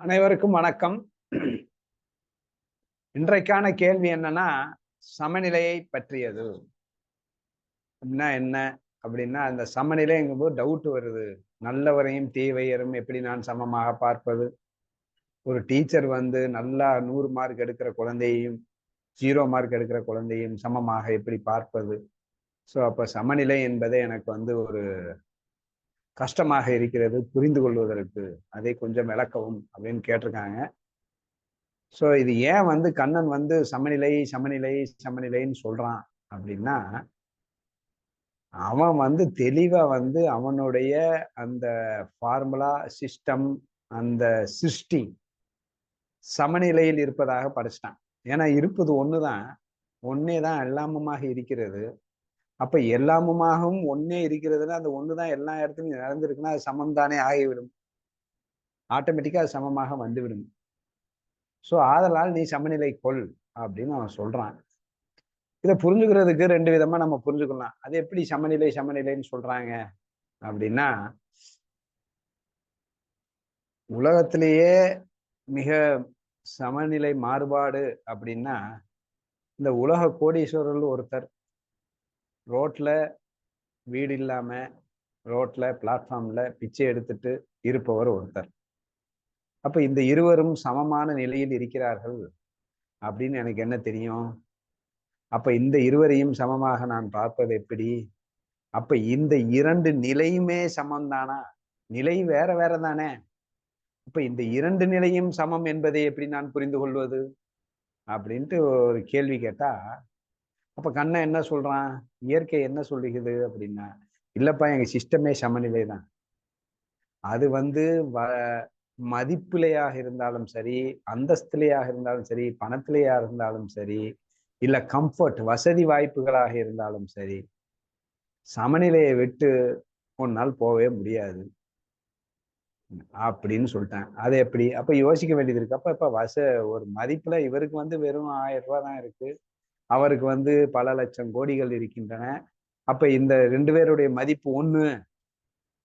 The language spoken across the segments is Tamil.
அனைவருக்கும் வணக்கம். இன்றைக்கான கேள்வி என்னன்னா, சமநிலையை பற்றியது. அப்படின்னா என்ன? அப்படின்னா அந்த சமநிலைங்கும்போது டவுட் வருது. நல்லவரையும் தீயவையரும் எப்படி நான் சமமாக பார்ப்பது? ஒரு டீச்சர் வந்து நல்லா 100 மார்க் எடுக்கிற குழந்தையையும் 0 மார்க் எடுக்கிற குழந்தையும் சமமாக எப்படி பார்ப்பது? ஸோ அப்ப சமநிலை என்பதே எனக்கு வந்து ஒரு கஷ்டமாக இருக்கிறது புரிந்து கொள்வதற்கு. அதை கொஞ்சம் விளக்கவும் அப்படின்னு கேட்டிருக்காங்க. ஸோ இது ஏன் வந்து கண்ணன் வந்து சமநிலை சமநிலை சமநிலைன்னு சொல்றான் அப்படின்னா, அவன் வந்து தெளிவா வந்து அவனுடைய அந்த ஃபார்முலா சிஸ்டம், அந்த சிருஷ்டி சமநிலையில் இருப்பதாக படைச்சிட்டான். ஏன்னா இருப்பது ஒண்ணுதான். ஒன்னே தான் எல்லாமுமாக இருக்கிறது. அப்ப எல்லாமுமாகவும் ஒன்னே இருக்கிறதுன்னா அந்த ஒண்ணுதான் எல்லா இடத்துலயும் நடந்திருக்குன்னா அது சமம் தானே ஆகிவிடும். ஆட்டோமேட்டிக்கா அது சமமாக வந்துவிடும். ஸோ ஆதலால் நீ சமநிலை கொள் அப்படின்னு அவன் சொல்றான். இதை புரிஞ்சுக்கிறதுக்கு 2 விதமா நம்ம புரிஞ்சுக்கலாம். அது எப்படி சமநிலை சமநிலைன்னு சொல்றாங்க அப்படின்னா, உலகத்திலேயே மிக சமநிலை மாறுபாடு அப்படின்னா, இந்த உலக கோடீஸ்வரர்கள் ஒருத்தர், ரோட்ல வீடு இல்லாம, ரோட்ல பிளாட்ஃபார்ம்ல பிச்சை எடுத்துட்டு இருப்பவர் ஒருத்தர். அப்ப இந்த இருவரும் சமமான நிலையில் இருக்கிறார்கள் அப்படின்னு எனக்கு என்ன தெரியும்? அப்ப இந்த இருவரையும் சமமாக நான் பார்ப்பது எப்படி? அப்ப இந்த 2 நிலையுமே சமம்தானா? நிலை வேற வேற தானே. அப்ப இந்த 2 நிலையும் சமம் என்பதை எப்படி நான் புரிந்து கொள்வது? அப்படின்ட்டு ஒரு கேள்வி கேட்டா, அப்ப கண்ணன் என்ன சொல்றான்? இயற்கை என்ன சொல்லுகிறது அப்படின்னா, இல்லப்பா எங்க சிஸ்டமே சமநிலை தான். அது வந்து வ மதிப்பிலையாக இருந்தாலும் சரி, அந்தஸ்திலையாக இருந்தாலும் சரி, பணத்திலேயா இருந்தாலும் சரி, இல்ல கம்ஃபர்ட் வசதி வாய்ப்புகளாக இருந்தாலும் சரி, சமநிலையை விட்டு உன்னால் போகவே முடியாது. அப்படின்னு சொல்லிட்டேன். அது எப்படி? அப்ப யோசிக்க வேண்டியது இருக்கு. அப்ப இப்ப ஒரு மதிப்புல இவருக்கு வந்து வெறும் ரூ. 1000 தான் இருக்கு. அவருக்கு வந்து பல லட்சம் கோடிகள் இருக்கின்றன. அப்ப இந்த 2 பேருடைய மதிப்பு ஒண்ணு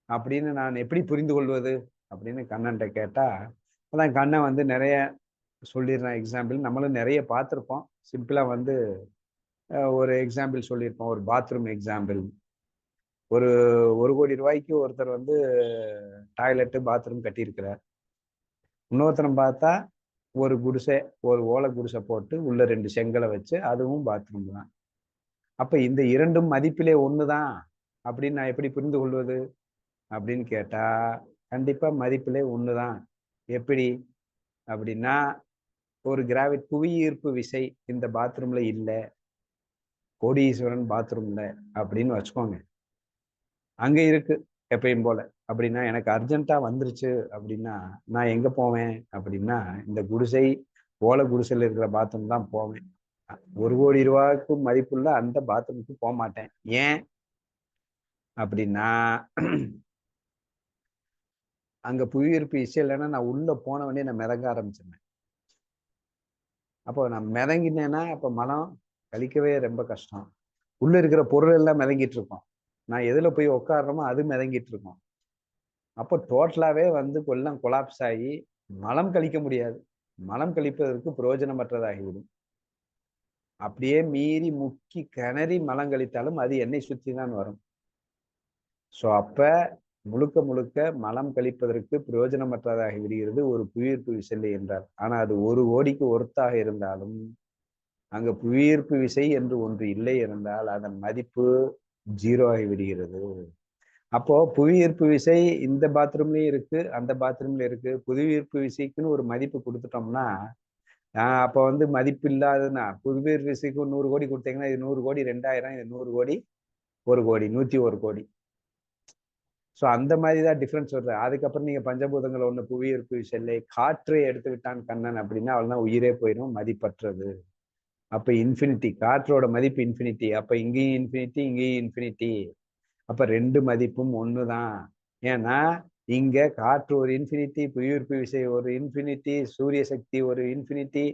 அப்படின்னு நான் எப்படி புரிந்து கொள்வது? அப்படின்னு கண்ணன்ட்ட கேட்டா, அதான் கண்ணன் வந்து நெறைய சொல்லிடுறான் எக்ஸாம்பிள். நம்மளும் நெறைய பார்த்திருப்போம். சிம்பிளா வந்து ஒரு எக்ஸாம்பிள் சொல்லியிருப்போம். ஒரு பாத்ரூம் எக்ஸாம்பிள். ஒரு ரூ. 1,00,00,000 ஒருத்தர் வந்து டாய்லெட், பாத்ரூம் கட்டியிருக்கிறார். இன்னொருத்தன பார்த்தா ஒரு குடிசை, ஒரு ஓலை குடிசை போட்டு உள்ள 2 செங்கல வச்சு அதுவும் பாத்ரூம் தான். அப்ப இந்த 2ம் மதிப்பிலே ஒண்ணுதான் அப்படின்னு நான் எப்படி புரிந்து கொள்வது? அப்படின்னு கேட்டா, கண்டிப்பா மதிப்பிலே ஒண்ணுதான். எப்படி? அப்படின்னா, ஒரு புவி ஈர்ப்பு விசை இந்த பாத்ரூம்ல இல்ல. கோடீஸ்வரன் பாத்ரூம்ல அப்படின்னு வச்சுக்கோங்க. அங்க இருக்கு எப்பயும் போல. அப்படின்னா எனக்கு அர்ஜென்ட்டா வந்துருச்சு அப்படின்னா, நான் எங்க போவேன்? அப்படின்னா, இந்த குடிசை, ஓலை குடிசையில இருக்கிற பாத்ரூம் தான் போவேன். ரூ. 1,00,00,000 மதிப்புள்ள அந்த பாத்ரூமுக்கு போமாட்டேன். ஏன்? அப்படின்னா, அங்க புவியீர்ப்பு விசை இல்லைன்னா நான் உள்ள போன உடனே நான் மிதங்க ஆரம்பிச்சிருவேன். அப்போ நான் மிதங்கினேன்னா, அப்ப மனம் கழிக்கவே ரொம்ப கஷ்டம். உள்ள இருக்கிற பொருள் எல்லாம் மிதங்கிட்டு இருக்கும். நான் எதுல போய் உட்கார்றோமோ அது மிதங்கிட்டு இருக்கும். அப்போ டோட்டலாவே வந்து எல்லாம் கொலாப்ஸ் ஆகி மலம் கழிக்க முடியாது. மலம் கழிப்பதற்கு பிரயோஜனமற்றதாகிவிடும். அப்படியே மீறி முக்கி கிணறி மலம் கழித்தாலும் அது என்னை சுற்றி தான் வரும். ஸோ அப்ப முழுக்க முழுக்க மலம் கழிப்பதற்கு பிரயோஜனமற்றதாகி விடுகிறது ஒரு புவியீர்ப்பு விசை என்றால். ஆனா அது 1,00,00,000க்கு ஒர்த்தாக இருந்தாலும் அங்க புவியீர்ப்பு விசை என்று ஒன்று இல்லை இருந்தால் அதன் மதிப்பு 0 ஆகி விடுகிறது. அப்போ புவியீர்ப்பு விசை இந்த பாத்ரூம்லயும் இருக்கு, அந்த பாத்ரூம்ல இருக்கு. புவியீர்ப்பு விசைக்குன்னு ஒரு மதிப்பு கொடுத்துட்டோம்னா, அப்ப வந்து மதிப்பு இல்லாததுன்னா புவியீர்ப்பு விசைக்கு 100 கோடி கொடுத்தீங்கன்னா இது 100 கோடி 2000, இது 100 கோடி 1 கோடி 101 கோடி. ஸோ அந்த மாதிரி தான் டிஃபரன்ஸ் வருது. அதுக்கப்புறம் நீங்க பஞ்சபூதங்கள் ஒண்ணு புவியீர்ப்பு விசை காற்றை எடுத்து விட்டான் கண்ணன் அப்படின்னா அவள்தான் உயிரே போயிடும் மதிப்பற்றது. அப்ப இன்ஃபினிட்டி காற்றோட மதிப்பு இன்ஃபினிட்டி. அப்ப இங்கேயும் இன்ஃபினிட்டி, இங்கேயும் இன்ஃபினிட்டி. அப்ப 2 மதிப்பும் ஒண்ணுதான். ஏன்னா இங்க காற்று ஒரு இன்ஃபினிட்டி, புவியீர்ப்பு விசை ஒரு இன்ஃபினிட்டி, சூரிய சக்தி ஒரு இன்ஃபினிட்டி,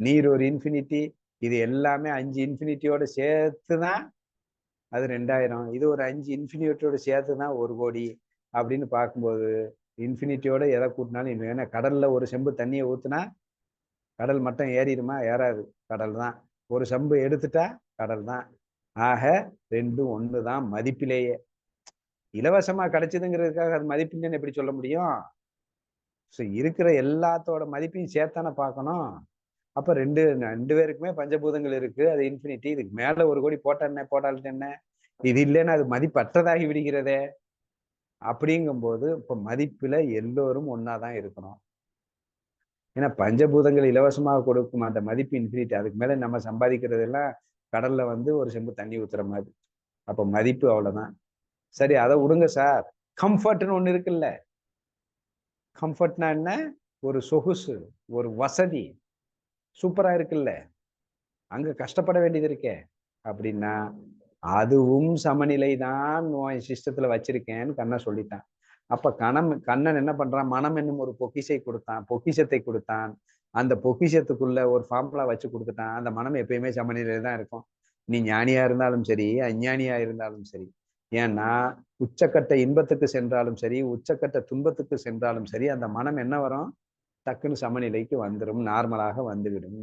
நீர் ஒரு இன்ஃபினிட்டி. இது எல்லாமே 5 இன்ஃபினிட்டியோட சேர்த்துதான் அது 2000. இது ஒரு 5 இன்ஃபினிட்டியோட சேர்த்துதான் 1 கோடி அப்படின்னு பார்க்கும்போது இன்ஃபினிட்டியோட எதை கூட்டினாலும் ஏன்னா கடல்ல ஒரு செம்பு தண்ணியை ஊத்துனா கடல் மட்டம் ஏறிடுமா? ஏறாது. கடல் தான். ஒரு செம்பு எடுத்துட்டா கடல் தான். ஆக ரெண்டும் ஒண்ணுதான் மதிப்பிலேயே. இலவசமா கிடைச்சதுங்கிறதுக்காக அது மதிப்பில்லைன்னு எப்படி சொல்ல முடியும்? இருக்கிற எல்லாத்தோட மதிப்பையும் சேர்த்தானே பார்க்கணும். அப்ப ரெண்டு ரெண்டு பேருக்குமே பஞ்சபூதங்கள் இருக்கு. அது இன்ஃபினிட்டி. இதுக்கு மேல 1 கோடி போட்டா என்ன, போட்டாலும் என்ன? இது இல்லைன்னா அது மதிப்பற்றதாகி விடுகிறதே. அப்படிங்கும்போது இப்ப மதிப்புல எல்லோரும் ஒன்னாதான் இருக்கணும். ஏன்னா பஞ்சபூதங்கள் இலவசமாக கொடுக்கும் அந்த மதிப்பு இன்ஃபினிட்டி. அதுக்கு மேல நம்ம சம்பாதிக்கிறது எல்லாம் கடல்ல ஒரு செம்பு தண்ணி ஊத்துற மாதிரி. அப்ப மதிப்பு அவ்வளவுதான். சரி, அதை விடுங்க சார். கம்ஃபர்ட்னு ஒண்ணு இருக்குல்ல. கம்ஃபர்ட்னா என்ன? ஒரு சொகுசு, ஒரு வசதி சூப்பரா இருக்குல்ல. அங்க கஷ்டப்பட வேண்டியது இருக்கே அப்படின்னா அதுவும் சமநிலை தான் சிஸ்டத்துல வச்சிருக்கேன்னு கண்ணன் சொல்லிட்டான். அப்ப கண்ணன் என்ன பண்றான்? மனம் என்னும் ஒரு பொக்கிஷத்தை கொடுத்தான். அந்த பொக்கிஷத்துக்குள்ள ஒரு ஃபார்முலா வச்சு கொடுத்துட்டான். அந்த மனம் எப்பயுமே சமநிலையில தான் இருக்கும். நீ ஞானியா இருந்தாலும் சரி, அஞ்ஞானியா இருந்தாலும் சரி. ஏன்னா உச்சக்கட்ட இன்பத்துக்கு சென்றாலும் சரி, உச்சக்கட்ட துன்பத்துக்கு சென்றாலும் சரி, அந்த மனம் என்ன வரும்? டக்குன்னு சமநிலைக்கு வந்துடும், நார்மலாக வந்துவிடும்.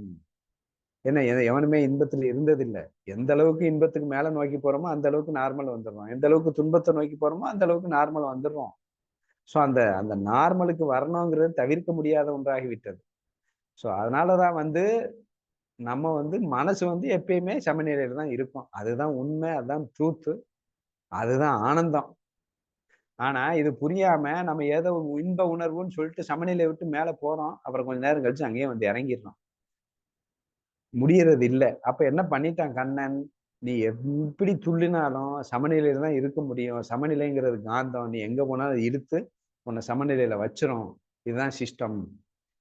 ஏன்னா எவனுமே இன்பத்துல இருந்ததில்லை. எந்த அளவுக்கு இன்பத்துக்கு மேல நோக்கி போறோமோ அந்த அளவுக்கு நார்மல் வந்துடுறோம். எந்த அளவுக்கு துன்பத்தை நோக்கி போறோமோ அந்த அளவுக்கு நார்மல் வந்துடுறோம். ஸோ அந்த அந்த நார்மலுக்கு வரணுங்கிறது தவிர்க்க முடியாத ஒன்றாகிவிட்டது. ஸோ அதனாலதான் நம்ம மனசு எப்பயுமே சமநிலையில தான் இருக்கும். அதுதான் உண்மை, அதுதான் ட்ரூத்து, அதுதான் ஆனந்தம். ஆனா இது புரியாம நம்ம ஏதோ இன்ப உணர்வுன்னு சொல்லிட்டு சமநிலையை விட்டு மேல போறோம். அப்புறம் கொஞ்ச நேரம் கழிச்சு அங்கேயே இறங்கிடுறோம். முடியறது இல்லை. அப்ப என்ன பண்ணிட்டான் கண்ணன்? நீ எப்படி துள்ளினாலும் சமநிலையில தான் இருக்க முடியும். சமநிலைங்கிறது காந்தம். நீ எங்க போனாலும் இழுத்து உன்னை சமநிலையில வச்சிரும். இதுதான் சிஸ்டம்.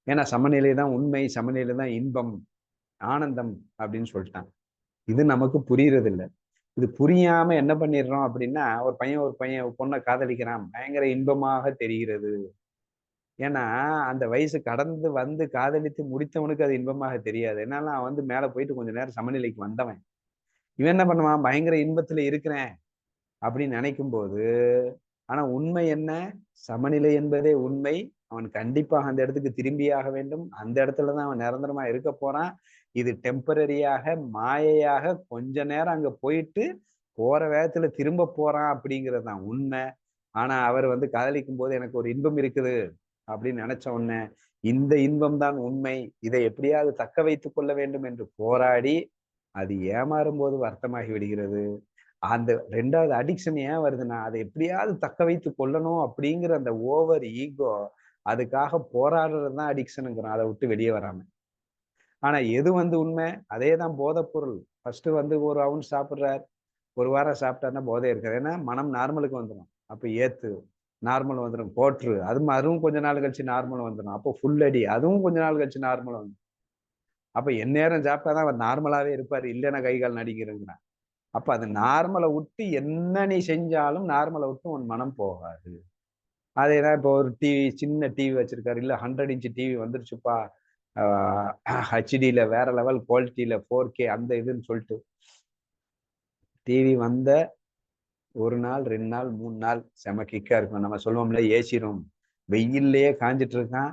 ஏன்னா சமநிலை தான் உண்மை, சமநிலை தான் இன்பம், ஆனந்தம் அப்படின்னு சொல்லிட்டான். இது நமக்கு புரியறது இல்லை. இது புரியாம என்ன பண்ணிடுறோம் அப்படின்னா, ஒரு பையன் பொண்ணை காதலிக்கிறான். பயங்கர இன்பமாக தெரிகிறது. ஏன்னா அந்த வயசு கடந்து காதலித்து முடித்தவனுக்கு அது இன்பமாக தெரியாது. என்னால அவன் மேல போயிட்டு கொஞ்ச நேரம் சமநிலைக்கு வந்தவன். இவன் என்ன பண்ணுவான்? பயங்கர இன்பத்துல இருக்கிறேன் அப்படின்னு நினைக்கும் போது, ஆனா உண்மை என்ன? சமநிலை என்பதே உண்மை. அவன் கண்டிப்பாக அந்த இடத்துக்கு திரும்பியாக வேண்டும். அந்த இடத்துலதான் அவன் நிரந்தரமா இருக்க போறான். இது டெம்பரரியாக, மாயையாக கொஞ்ச நேரம் அங்க போயிட்டு போற வேகத்துல திரும்ப போறான் அப்படிங்கிறது தான் உண்மை. ஆனா அவர் காதலிக்கும் போது எனக்கு ஒரு இன்பம் இருக்குது அப்படின்னு நினைச்ச உடனே இந்த இன்பம் தான் உண்மை, இதை எப்படியாவது தக்க வைத்துக் கொள்ள வேண்டும் என்று போராடி அது ஏமாறும் போது வருத்தமாகி விடுகிறது. அந்த 2வது அடிக்ஷன் ஏன் வருதுன்னா, அதை எப்படியாவது தக்க வைத்து கொள்ளணும் அப்படிங்கிற அந்த ஓவர் ஈகோ, அதுக்காக போராடுறதுதான் அடிக்ஷனுங்கிறோம், அதை விட்டு வெளியே வராம. ஆனா எது உண்மை? அதே தான் போதைப் பொருள். ஃபர்ஸ்ட் ஒரு அவுன்ஸ் சாப்பிடுறார், 1 வாரம் சாப்பிட்டாருன்னா போதை இருக்காது. ஏன்னா மனம் நார்மலுக்கு வந்துடும். அப்ப ஏத்து நார்மல் வந்துடும், போற்று அதுவும் கொஞ்ச நாள் கழிச்சு நார்மல் வந்துடும். அப்போ ஃபுல் அடி, அதுவும் கொஞ்ச நாள் கழிச்சு நார்மல் வந்துடும். அப்ப எந்நேரம் சாப்பிட்டாதான் அவர் நார்மலாவே இருப்பாரு, இல்லைன்னா கை கால் நடிக்கிறேங்கிறான். அப்ப அது நார்மலை விட்டு என்ன நீ செஞ்சாலும் நார்மலை விட்டு உன் மனம் போகாது. அதேதான் இப்போ ஒரு டிவி, சின்ன டிவி வச்சிருக்காரு, இல்ல 100 இன்ச் டிவி வந்துருச்சுப்பா, ஹெச்டியில வேற லெவல் குவாலிட்டியில 4K அந்த இதுன்னு சொல்லிட்டு டிவி 1 நாள் 2 நாள் 3 நாள் செம கிக்கா இருக்கும். நம்ம சொல்லுவோம்ல ஏசி ரூம், வெயில்லயே காஞ்சிட்டு இருக்கான்,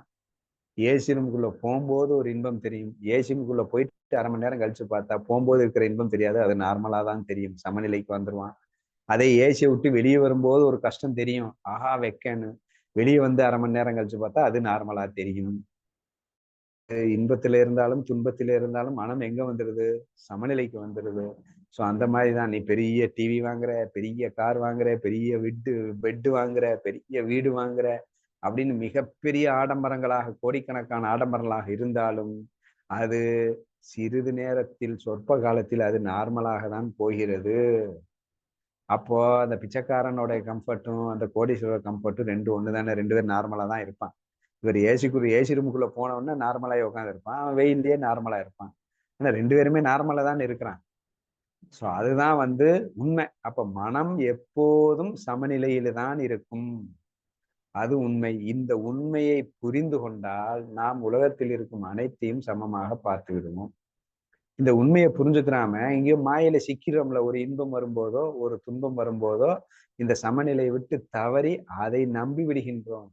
ஏசி ரூமுக்குள்ள போகும்போது ஒரு இன்பம் தெரியும். ஏசி ரூமுக்குள்ள போயிட்டு 1/2 மணி நேரம் கழிச்சு பார்த்தா போகும்போது இருக்கிற இன்பம் தெரியாது, அது நார்மலா தான் தெரியும். சமநிலைக்கு வந்துருவான். அதே ஏசியை விட்டு வெளியே வரும்போது ஒரு கஷ்டம் தெரியும், ஆஹா வெக்கன்னு. வெளியே 1/2 மணி நேரம் கழிச்சு பார்த்தா அது நார்மலா தெரியும். இன்பத்தில இருந்தாலும் துன்பத்தில இருந்தாலும் மனம் எங்க வந்துடுது? சமநிலைக்கு வந்துடுது. ஸோ அந்த மாதிரிதான் நீ பெரிய டிவி வாங்குற, பெரிய கார் வாங்குற, பெரிய பெட்டு வாங்குற, பெரிய வீடு வாங்குற அப்படின்னு மிகப்பெரிய ஆடம்பரங்களாக, கோடிக்கணக்கான ஆடம்பரங்களாக இருந்தாலும் அது சிறிது நேரத்தில், சொற்ப காலத்தில் அது நார்மலாக தான் போகிறது. அப்போ அந்த பிச்சைக்காரனோட கம்ஃபர்ட்டும் அந்த கோடீஸ்வரர் கம்ஃபர்ட்டும் 2 ஒண்ணு தானே. 2 பேரும் நார்மலா தான் இருப்பான். இவர் ஏசி ரூமுக்குள்ள போன உடனே நார்மலாகி உட்காந்து இருப்பான், அவன் வெயில்லயே நார்மலா இருப்பான். ஆனா 2 பேருமே நார்மலா தான் இருக்கிறான். ஸோ அதுதான் உண்மை. அப்ப மனம் எப்போதும் சமநிலையில தான் இருக்கும், அது உண்மை. இந்த உண்மையை புரிந்து கொண்டால் நாம் உலகத்தில் இருக்கும் அனைத்தையும் சமமாக பார்த்து விடுவோம். இந்த உண்மையை புரிஞ்சுக்கிறாம எங்கேயோ மாயில சிக்கிறோம்ல, ஒரு இன்பம் வரும்போதோ ஒரு துன்பம் வரும்போதோ இந்த சமநிலையை விட்டு தவறி அதை நம்பி விடுகின்றோம்.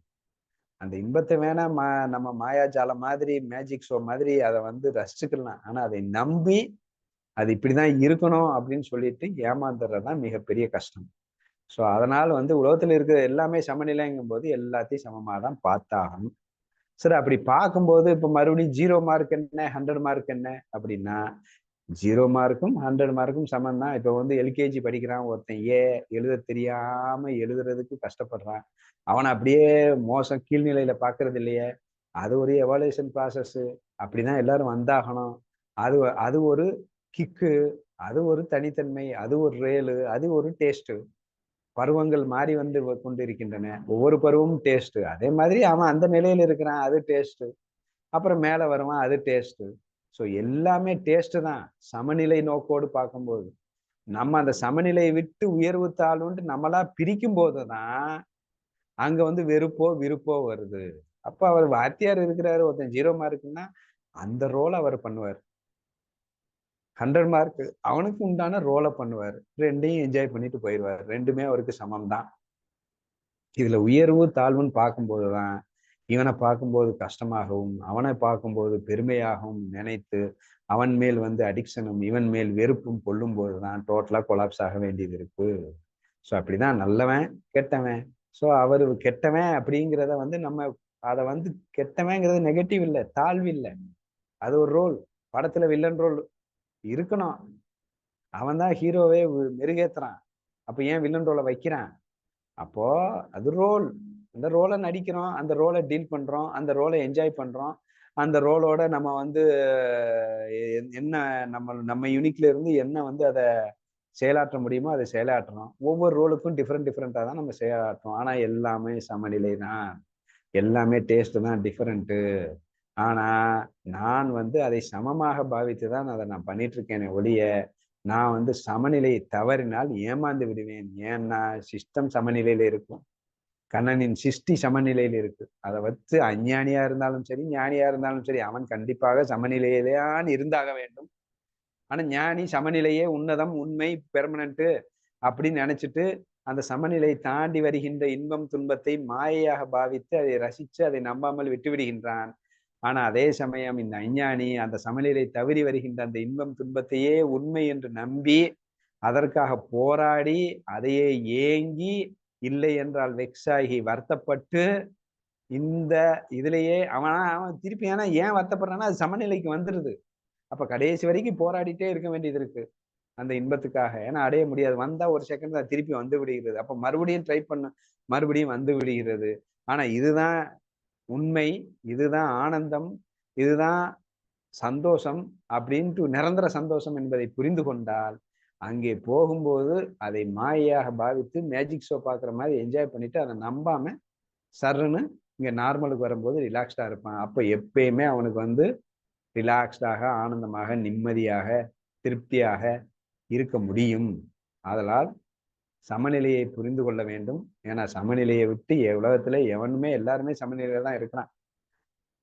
அந்த இன்பத்தை வேணா நம்ம மாயாஜாலம் மாதிரி மேஜிக் ஷோ மாதிரி அதை வந்து ரசிச்சுக்கலாம். ஆனா அதை நம்பி அது இப்படிதான் இருக்கணும் அப்படின்னு சொல்லிட்டு ஏமாந்துறதுதான் மிகப்பெரிய கஷ்டம். ஸோ அதனால வந்து உலகத்துல இருக்கிற எல்லாமே சமநிலைங்கும் போது எல்லாத்தையும் சமமாக தான் பார்த்தாகணும். சரி, அப்படி பார்க்கும்போது இப்ப மறுபடியும் 0 மார்க் என்ன 100 மார்க் என்ன அப்படின்னா, 0 மார்க்கும் 100 மார்க்கும் சமம் தான். இப்ப வந்து எல்கேஜி படிக்கிறான் ஒருத்தன், எழுத தெரியாம எழுதுறதுக்கு கஷ்டப்படுறான். அவனை அப்படியே மோசம் கீழ்நிலையில பாக்குறது இல்லையே. அது ஒரு எவாலுவேஷன் ப்ராசஸ். அப்படிதான் எல்லாரும் வந்தாகணும். அது அது ஒரு கிக்கு, அது ஒரு தனித்தன்மை, அது ஒரு ரேலு, அது ஒரு டேஸ்ட். பருவங்கள் மாறி வந்து கொண்டிருக்கின்றன. ஒவ்வொரு பருவமும் டேஸ்ட். அதே மாதிரி அவன் அந்த நிலையில இருக்கிறான், அது டேஸ்ட். அப்புறம் மேல வருவான், அது டேஸ்ட். ஸோ எல்லாமே டேஸ்ட் தான். சமநிலை நோக்கோடு பார்க்கும்போது நம்ம அந்த சமநிலையை விட்டு உயர்வு தாழ்வுன்ட்டு நம்மளா பிரிக்கும் போதுதான் அங்க வந்து வெறுப்போ விருப்போ வருது. அப்ப அவர் வாத்தியார் இருக்கிறாரு, ஒருத்தன் 0 மார்க்குன்னா அந்த ரோல் அவர் பண்ணுவார். 100 மார்க் அவனுக்கு உண்டான ரோலை பண்ணுவார். ரெண்டையும் என்ஜாய் பண்ணிட்டு போயிடுவார். ரெண்டுமே அவருக்கு சமம் தான். இதுல உயர்வு தாழ்வுன்னு பார்க்கும்போதுதான் இவனை பார்க்கும்போது கஷ்டமாகவும் அவனை பார்க்கும்போது பெருமையாகவும் நினைத்து அவன் மேல் வந்து அடிக்ஷனும் இவன் மேல் வெறுப்பும் கொள்ளும் போதுதான் டோட்டலா கொலாப்ஸ் ஆக வேண்டியது இருக்கு. ஸோ அப்படிதான் நல்லவன் கெட்டவன். ஸோ அவரு கெட்டவன் அப்படிங்கிறத வந்து நம்ம அதை வந்து கெட்டவங்கிறது நெகட்டிவ் இல்லை, தாழ்வு இல்லை. அது ஒரு ரோல். படத்துல வில்லன் ரோல் இருக்கணும். அவன் தான் ஹீரோவே மெருகேத்துறான். அப்ப ஏன் வில்லன் ரோலை வைக்கிறான்? அப்போ அது ரோல். அந்த ரோலை நடிக்கிறோம், அந்த ரோலை டீல் பண்றோம், அந்த ரோலை என்ஜாய் பண்றோம். அந்த ரோலோட நம்ம வந்து என்ன நம்ம யூனிக்ல இருந்து என்ன வந்து அதை செயலாற்ற முடியுமோ அதை செயலாற்றணும். ஒவ்வொரு ரோலுக்கும் டிஃப்ரெண்டா தான் நம்ம செயலாற்றோம். ஆனா எல்லாமே சமநிலை தான். எல்லாமே டேஸ்ட் தான் டிஃபரெண்ட். ஆனா நான் வந்து அதை சமமாக பாவித்து தான் அதை நான் பண்ணிட்டு இருக்கேனே ஒழிய, நான் வந்து சமநிலையை தவறினால் ஏமாந்து விடுவேன். ஏன்னா சிஸ்டம் சமநிலையில இருக்கும். கண்ணனின் சிருஷ்டி சமநிலையில் இருக்கு. அதை வச்சு அஞ்ஞானியா இருந்தாலும் சரி, ஞானியா இருந்தாலும் சரி, அவன் கண்டிப்பாக சமநிலையிலேதான் இருந்தாக வேண்டும். ஆனா ஞானி சமநிலையே உன்னதம், உண்மை, பெர்மனன்ட் அப்படின்னு நினைச்சிட்டு அந்த சமநிலை தாண்டி வருகின்ற இன்பம் துன்பத்தை மாயையாக பாவித்து அதை ரசித்து அதை நம்பாமல் விட்டு விடுகின்றான். ஆனா அதே சமயம் இந்த அஞ்ஞானி அந்த சமநிலை தவறி வருகின்ற அந்த இன்பம் துன்பத்தையே உண்மை என்று நம்பி அதற்காக போராடி அதையே ஏங்கி இல்லை என்றால் வெக்ஸாகி வருத்தப்பட்டு இந்த இதுலயே அவன் திருப்பி ஏன்னா ஏன் வருத்தப்படுறான்னா அது சமநிலைக்கு வந்துருது. அப்ப கடைசி வரைக்கும் போராடிட்டே இருக்க வேண்டியது இருக்கு அந்த இன்பத்துக்காக. ஏன்னா அடைய முடியாது. வந்தா ஒரு செகண்ட் தான் திருப்பி வந்து விடுகிறது. அப்ப மறுபடியும் ட்ரை பண்ண மறுபடியும் வந்து விடுகிறது. ஆனா இதுதான் உண்மை, இதுதான் ஆனந்தம், இதுதான் சந்தோஷம் அப்படின்ட்டு நிரந்தர சந்தோஷம் என்பதை புரிந்து கொண்டால் அங்கே போகும்போது அதை மாயையாக பாவித்து மேஜிக் ஷோ பார்க்குற மாதிரி என்ஜாய் பண்ணிட்டு அதை நம்பாம சர்ன்னு இங்க நார்மலுக்கு வரும்போது ரிலாக்ஸ்டா இருப்பான். அப்ப எப்பயுமே அவனுக்கு வந்து ரிலாக்ஸ்டாக ஆனந்தமாக நிம்மதியாக திருப்தியாக இருக்க முடியும். ஆதலால் சமநிலையை புரிந்து கொள்ள வேண்டும். ஏன்னா சமநிலையை விட்டு உலகத்துல எவனுமே எல்லாருமே சமநிலையில தான் இருக்கிறான்.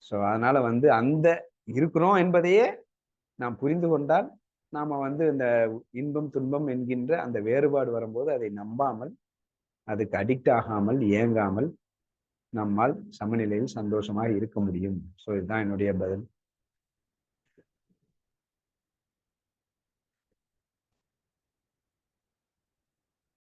ஸோ அதனால வந்து அந்த இருக்கிறோம் என்பதையே நாம் புரிந்து கொண்டால் நாம வந்து இந்த இன்பம் துன்பம் என்கின்ற அந்த வேறுபாடு வரும்போது அதை நம்பாமல் அதுக்கு அடிக்ட் ஆகாமல் ஏங்காமல் நம்மால் சமநிலையில் சந்தோஷமாக இருக்க முடியும். ஸோ இதுதான் என்னுடைய பதில்.